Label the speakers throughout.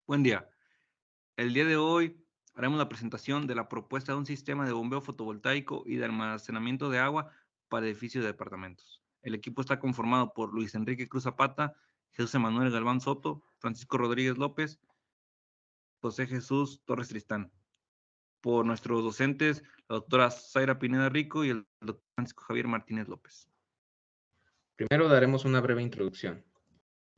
Speaker 1: Buen día. El día de hoy haremos la presentación de la propuesta de un sistema de bombeo fotovoltaico y de almacenamiento de agua para edificios de departamentos. El equipo está conformado por Luis Enrique Cruz Zapata, Jesús Emanuel Galván Soto, Francisco Rodríguez López, José Jesús Torres Tristán. Por nuestros docentes, la doctora Zaira Pineda Rico y el doctor Francisco Javier Martínez López.
Speaker 2: Primero daremos una breve introducción.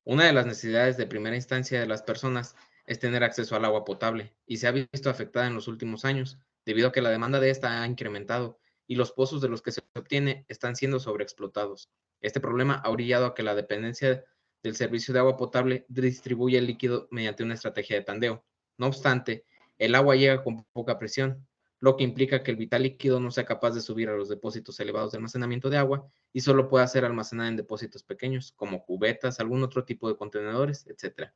Speaker 2: Una de las necesidades de primera instancia de las personas es tener acceso al agua potable y se ha visto afectada en los últimos años debido a que la demanda de esta ha incrementado y los pozos de los que se obtiene están siendo sobreexplotados. Este problema ha orillado a que la dependencia del servicio de agua potable distribuya el líquido mediante una estrategia de tandeo. No obstante, el agua llega con poca presión, lo que implica que el vital líquido no sea capaz de subir a los depósitos elevados de almacenamiento de agua y solo pueda ser almacenada en depósitos pequeños, como cubetas, algún otro tipo de contenedores, etc.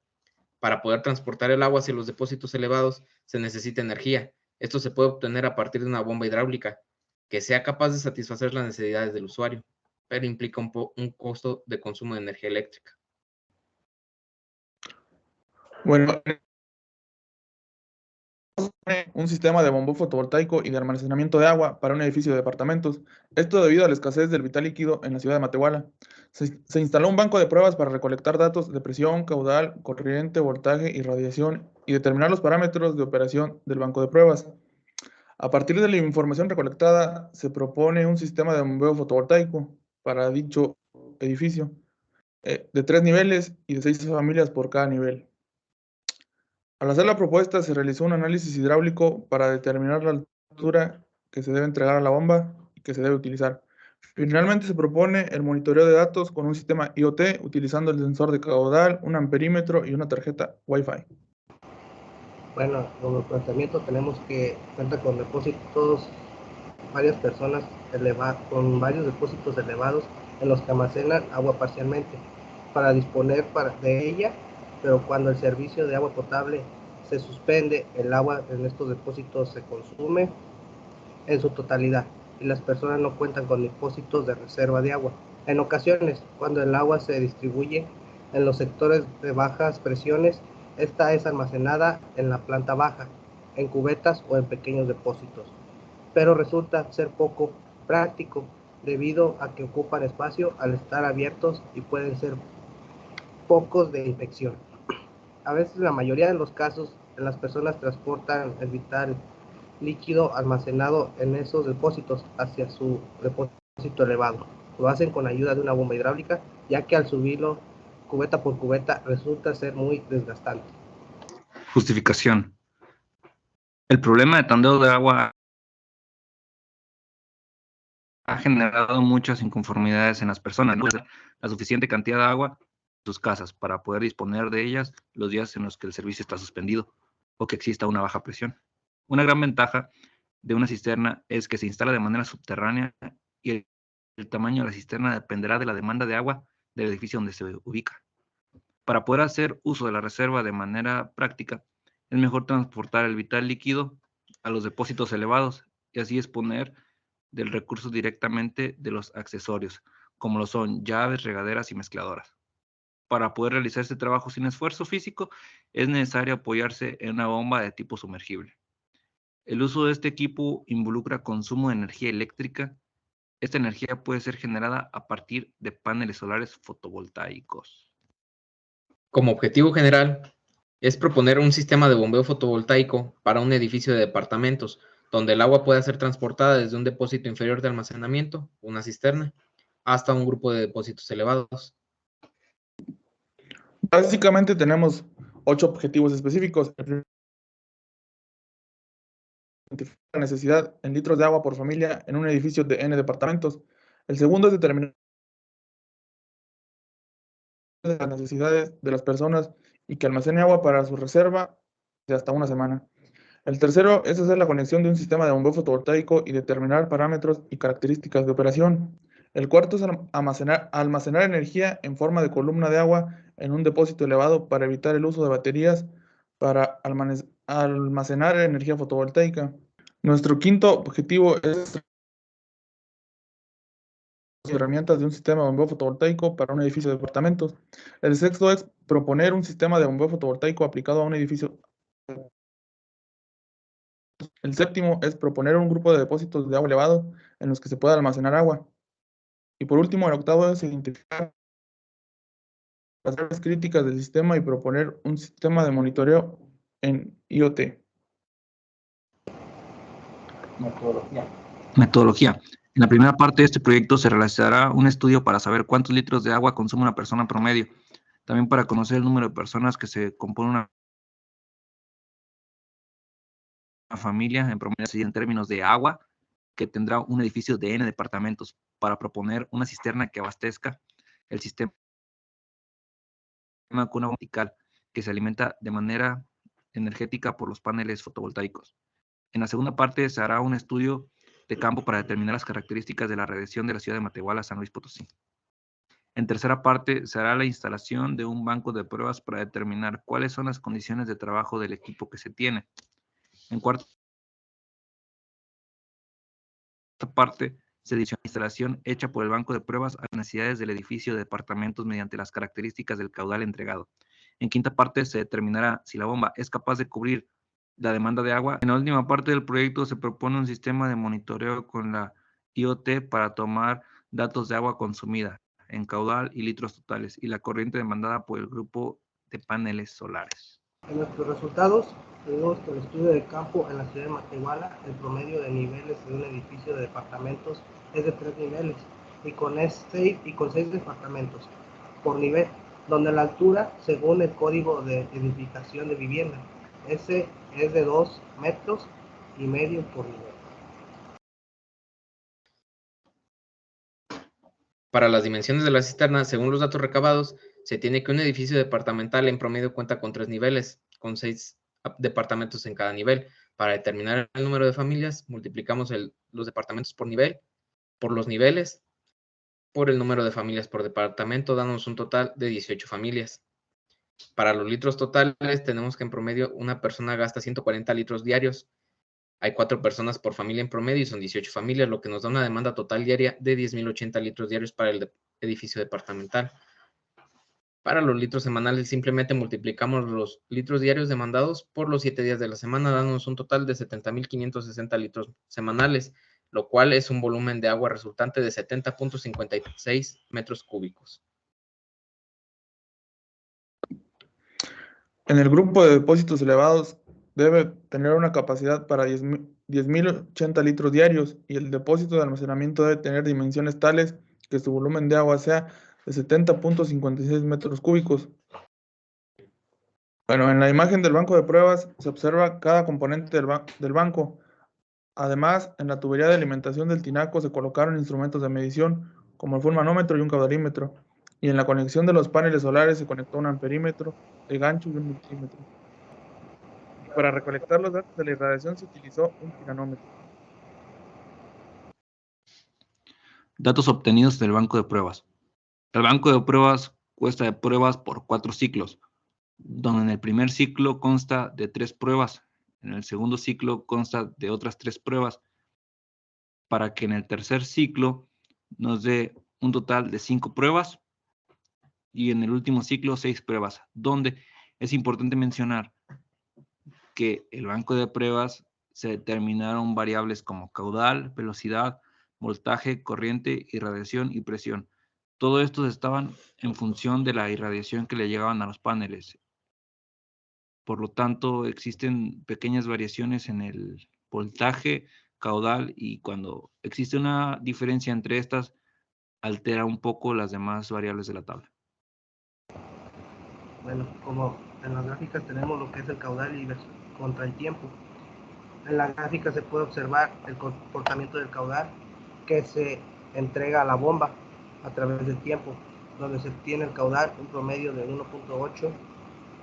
Speaker 2: Para poder transportar el agua hacia los depósitos elevados se necesita energía. Esto se puede obtener a partir de una bomba hidráulica que sea capaz de satisfacer las necesidades del usuario, pero implica un costo de consumo de energía eléctrica.
Speaker 3: Bueno, un sistema de bombeo fotovoltaico y de almacenamiento de agua para un edificio de departamentos. Esto debido a la escasez del vital líquido en la ciudad de Matehuala. Se instaló un banco de pruebas para recolectar datos de presión, caudal, corriente, voltaje y radiación y determinar los parámetros de operación del banco de pruebas. A partir de la información recolectada, se propone un sistema de bombeo fotovoltaico para dicho edificio, de 3 niveles y de 6 familias por cada nivel. Al hacer la propuesta, se realizó un análisis hidráulico para determinar la altura que se debe entregar a la bomba y que se debe utilizar. Finalmente, se propone el monitoreo de datos con un sistema IoT utilizando el sensor de caudal, un amperímetro y una tarjeta Wi-Fi.
Speaker 4: Bueno, como planteamiento tenemos que cuenta con depósitos, varias personas con varios depósitos elevados en los que almacenan agua parcialmente para disponer de ella, pero cuando el servicio de agua potable se suspende, el agua en estos depósitos se consume en su totalidad y las personas no cuentan con depósitos de reserva de agua. En ocasiones, cuando el agua se distribuye en los sectores de bajas presiones, esta es almacenada en la planta baja, en cubetas o en pequeños depósitos, pero resulta ser poco práctico debido a que ocupan espacio al estar abiertos y pueden ser pocos de infección. A veces, la mayoría de los casos, las personas transportan el vital líquido almacenado en esos depósitos hacia su depósito elevado. Lo hacen con ayuda de una bomba hidráulica, ya que al subirlo cubeta por cubeta resulta ser muy desgastante.
Speaker 1: Justificación. El problema de tandeo de agua ha generado muchas inconformidades en las personas, ¿no? La suficiente cantidad de agua en sus casas para poder disponer de ellas los días en los que el servicio está suspendido o que exista una baja presión. Una gran ventaja de una cisterna es que se instala de manera subterránea y el tamaño de la cisterna dependerá de la demanda de agua del edificio donde se ubica. Para poder hacer uso de la reserva de manera práctica, es mejor transportar el vital líquido a los depósitos elevados y así exponer del recurso directamente de los accesorios, como lo son llaves, regaderas y mezcladoras. Para poder realizar este trabajo sin esfuerzo físico, es necesario apoyarse en una bomba de tipo sumergible. El uso de este equipo involucra consumo de energía eléctrica. Esta energía puede ser generada a partir de paneles solares fotovoltaicos.
Speaker 2: Como objetivo general, es proponer un sistema de bombeo fotovoltaico para un edificio de departamentos, donde el agua pueda ser transportada desde un depósito inferior de almacenamiento, una cisterna, hasta un grupo de depósitos elevados.
Speaker 3: Básicamente tenemos 8 objetivos específicos. El primero, identificar la necesidad en litros de agua por familia en un edificio de N departamentos. El segundo es determinar las necesidades de las personas y que almacene agua para su reserva de hasta una semana. El tercero es hacer la conexión de un sistema de bombeo fotovoltaico y determinar parámetros y características de operación. El cuarto es almacenar energía en forma de columna de agua en un depósito elevado para evitar el uso de baterías para almacenar energía fotovoltaica. Nuestro quinto objetivo es y herramientas de un sistema de bombeo fotovoltaico para un edificio de departamentos. El sexto es proponer un sistema de bombeo fotovoltaico aplicado a un edificio. El séptimo es proponer un grupo de depósitos de agua elevado en los que se pueda almacenar agua. Y por último, el octavo es identificar las áreas críticas del sistema y proponer un sistema de monitoreo en IoT.
Speaker 1: Metodología. En la primera parte de este proyecto se realizará un estudio para saber cuántos litros de agua consume una persona promedio. También para conocer el número de personas que se compone una familia en promedio en términos de agua que tendrá un edificio de N departamentos, para proponer una cisterna que abastezca el sistema con agua vertical que se alimenta de manera energética por los paneles fotovoltaicos. En la segunda parte se hará un estudio de campo para determinar las características de la radiación de la ciudad de Matehuala, San Luis Potosí. En tercera parte se hará la instalación de un banco de pruebas para determinar cuáles son las condiciones de trabajo del equipo que se tiene. En cuarta parte se dice la instalación hecha por el banco de pruebas a las necesidades del edificio de departamentos mediante las características del caudal entregado. En quinta parte se determinará si la bomba es capaz de cubrir la demanda de agua. En la última parte del proyecto se propone un sistema de monitoreo con la IoT para tomar datos de agua consumida en caudal y litros totales y la corriente demandada por el grupo de paneles solares.
Speaker 4: En nuestros resultados, tenemos que el estudio de campo en la ciudad de Matehuala, el promedio de niveles de un edificio de departamentos es de 3 niveles y con 6 departamentos por nivel, donde la altura, según el código de edificación de vivienda, ese es de 2,5 metros por nivel.
Speaker 2: Para las dimensiones de la cisterna, según los datos recabados, se tiene que un edificio departamental en promedio cuenta con 3 niveles, con 6 departamentos en cada nivel. Para determinar el número de familias, multiplicamos los departamentos por nivel, por los niveles, por el número de familias por departamento, dándonos un total de 18 familias. Para los litros totales, tenemos que en promedio una persona gasta 140 litros diarios. Hay 4 personas por familia en promedio y son 18 familias, lo que nos da una demanda total diaria de 10.080 litros diarios para el edificio departamental. Para los litros semanales simplemente multiplicamos los litros diarios demandados por los 7 días de la semana, dándonos un total de 70.560 litros semanales, lo cual es un volumen de agua resultante de 70.56 metros cúbicos.
Speaker 3: En el grupo de depósitos elevados debe tener una capacidad para 10.080 litros diarios y el depósito de almacenamiento debe tener dimensiones tales que su volumen de agua sea de 70.56 metros cúbicos. Bueno, en la imagen del banco de pruebas se observa cada componente del banco. Además, en la tubería de alimentación del tinaco se colocaron instrumentos de medición, como el manómetro y un caudalímetro. Y en la conexión de los paneles solares se conectó un amperímetro de gancho y un multímetro. Y para recolectar los datos de la irradiación se utilizó un piranómetro.
Speaker 1: Datos obtenidos del banco de pruebas. El banco de pruebas consta de pruebas por 4 ciclos, donde en el primer ciclo consta de 3 pruebas, en el segundo ciclo consta de otras 3 pruebas, para que en el tercer ciclo nos dé un total de 5 pruebas y en el último ciclo 6 pruebas, donde es importante mencionar que el banco de pruebas se determinaron variables como caudal, velocidad, voltaje, corriente, irradiación y presión. Todo estos estaban en función de la irradiación que le llegaban a los paneles. Por lo tanto, existen pequeñas variaciones en el voltaje, caudal, y cuando existe una diferencia entre estas, altera un poco las demás variables de la tabla.
Speaker 4: Bueno, como en las gráficas tenemos lo que es el caudal y contra el tiempo. En la gráfica se puede observar el comportamiento del caudal que se entrega a la bomba a través del tiempo, donde se obtiene el caudal un promedio de 1.8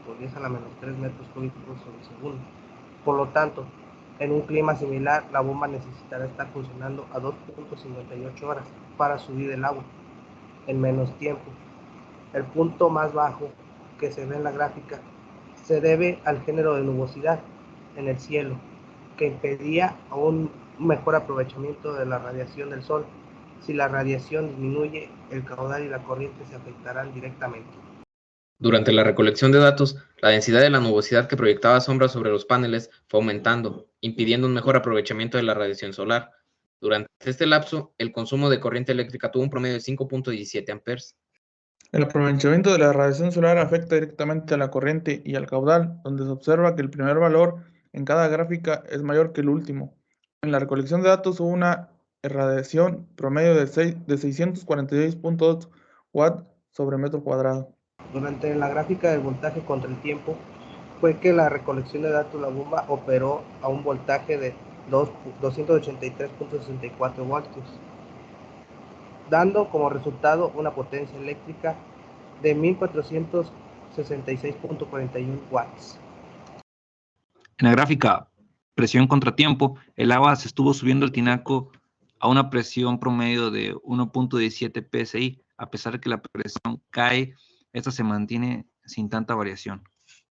Speaker 4: por 10 a la menos 3 metros cúbicos sobre segundo. Por lo tanto, en un clima similar, la bomba necesitará estar funcionando a 2.58 horas para subir el agua en menos tiempo. El punto más bajo que se ve en la gráfica se debe al género de nubosidad en el cielo, que impedía un mejor aprovechamiento de la radiación del sol. Si la radiación disminuye, el caudal y la corriente se afectarán directamente.
Speaker 2: Durante la recolección de datos, la densidad de la nubosidad que proyectaba sombras sobre los paneles fue aumentando, impidiendo un mejor aprovechamiento de la radiación solar. Durante este lapso, el consumo de corriente eléctrica tuvo un promedio de 5.17 amperes.
Speaker 3: El aprovechamiento de la radiación solar afecta directamente a la corriente y al caudal, donde se observa que el primer valor en cada gráfica es mayor que el último. En la recolección de datos hubo una irradiación promedio de 646.2 watts sobre metro cuadrado.
Speaker 4: Durante la gráfica del voltaje contra el tiempo, fue que la recolección de datos la bomba operó a un voltaje de 283.64 voltios, dando como resultado una potencia eléctrica de 1466.41 watts.
Speaker 1: En la gráfica presión contratiempo, el agua se estuvo subiendo el tinaco a una presión promedio de 1.17 psi. A pesar de que la presión cae, esta se mantiene sin tanta variación.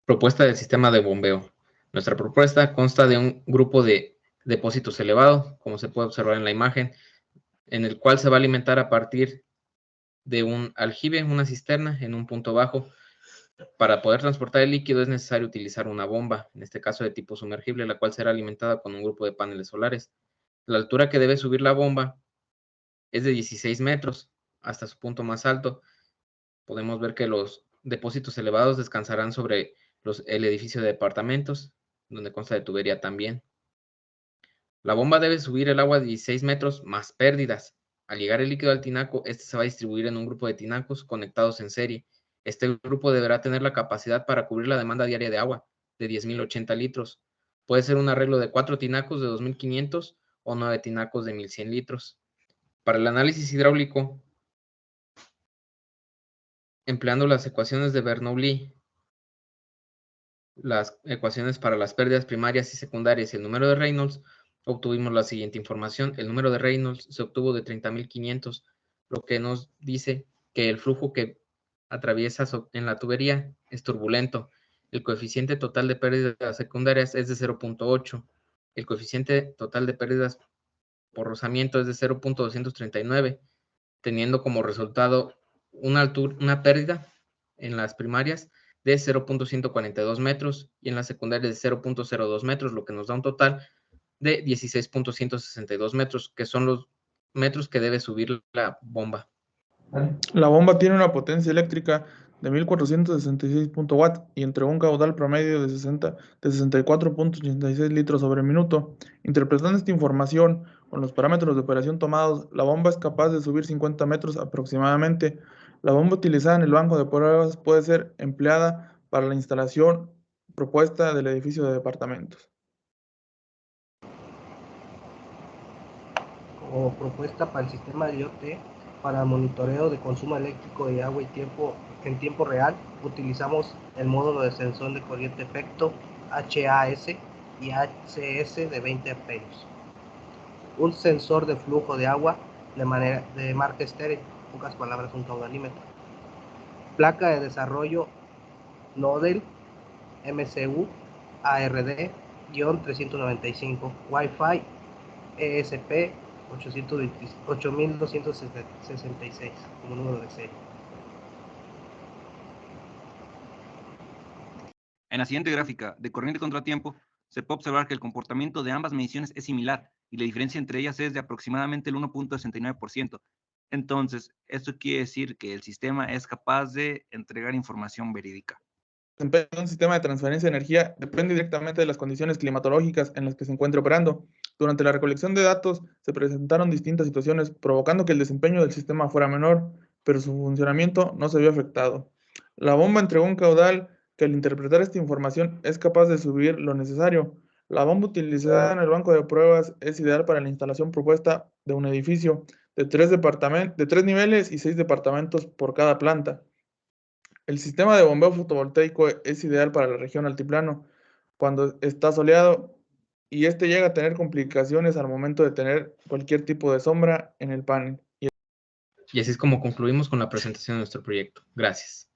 Speaker 2: Propuesta del sistema de bombeo. Nuestra propuesta consta de un grupo de depósitos elevado, como se puede observar en la imagen, en el cual se va a alimentar a partir de un aljibe, una cisterna, en un punto bajo. Para poder transportar el líquido es necesario utilizar una bomba, en este caso de tipo sumergible, la cual será alimentada con un grupo de paneles solares. La altura que debe subir la bomba es de 16 metros hasta su punto más alto. Podemos ver que los depósitos elevados descansarán sobre el edificio de departamentos, donde consta de tubería también. La bomba debe subir el agua de 16 metros más pérdidas. Al llegar el líquido al tinaco, este se va a distribuir en un grupo de tinacos conectados en serie. Este grupo deberá tener la capacidad para cubrir la demanda diaria de agua, de 10.080 litros. Puede ser un arreglo de 4 tinacos de 2.500 o 9 tinacos de 1.100 litros. Para el análisis hidráulico, empleando las ecuaciones de Bernoulli, las ecuaciones para las pérdidas primarias y secundarias y el número de Reynolds, obtuvimos la siguiente información. El número de Reynolds se obtuvo de 30.500, lo que nos dice que el flujo que atraviesa en la tubería es turbulento. El coeficiente total de pérdidas secundarias es de 0.8. El coeficiente total de pérdidas por rozamiento es de 0.239, teniendo como resultado una pérdida en las primarias de 0.142 metros y en las secundarias de 0.02 metros, lo que nos da un total de 16.162 metros, que son los metros que debe subir la bomba.
Speaker 3: La bomba tiene una potencia eléctrica de 1466 watts y entregó un caudal promedio de 64.86 litros sobre minuto. Interpretando esta información con los parámetros de operación tomados, la bomba es capaz de subir 50 metros aproximadamente. La bomba utilizada en el banco de pruebas puede ser empleada para la instalación propuesta del edificio de departamentos.
Speaker 4: Como propuesta para el sistema de IoT para monitoreo de consumo eléctrico de agua en tiempo real, utilizamos el módulo de sensor de corriente efecto HAS y HCS de 20 amperios. Un sensor de flujo de agua de marca estéreo, en pocas palabras un caudalímetro. Placa de desarrollo Nodel MCU ARD-395, Wi-Fi ESP 8266 como número de serie.
Speaker 1: En la siguiente gráfica de corriente contratiempo, se puede observar que el comportamiento de ambas mediciones es similar y la diferencia entre ellas es de aproximadamente el 1.69%. Entonces, esto quiere decir que el sistema es capaz de entregar información verídica.
Speaker 3: El desempeño de un sistema de transferencia de energía depende directamente de las condiciones climatológicas en las que se encuentre operando. Durante la recolección de datos se presentaron distintas situaciones, provocando que el desempeño del sistema fuera menor, pero su funcionamiento no se vio afectado. La bomba entregó un caudal que al interpretar esta información es capaz de subir lo necesario. La bomba utilizada en el banco de pruebas es ideal para la instalación propuesta de un edificio de 3 niveles y 6 departamentos por cada planta. El sistema de bombeo fotovoltaico es ideal para la región altiplano cuando está soleado y este llega a tener complicaciones al momento de tener cualquier tipo de sombra en el panel.
Speaker 2: Y así es como concluimos con la presentación de nuestro proyecto. Gracias.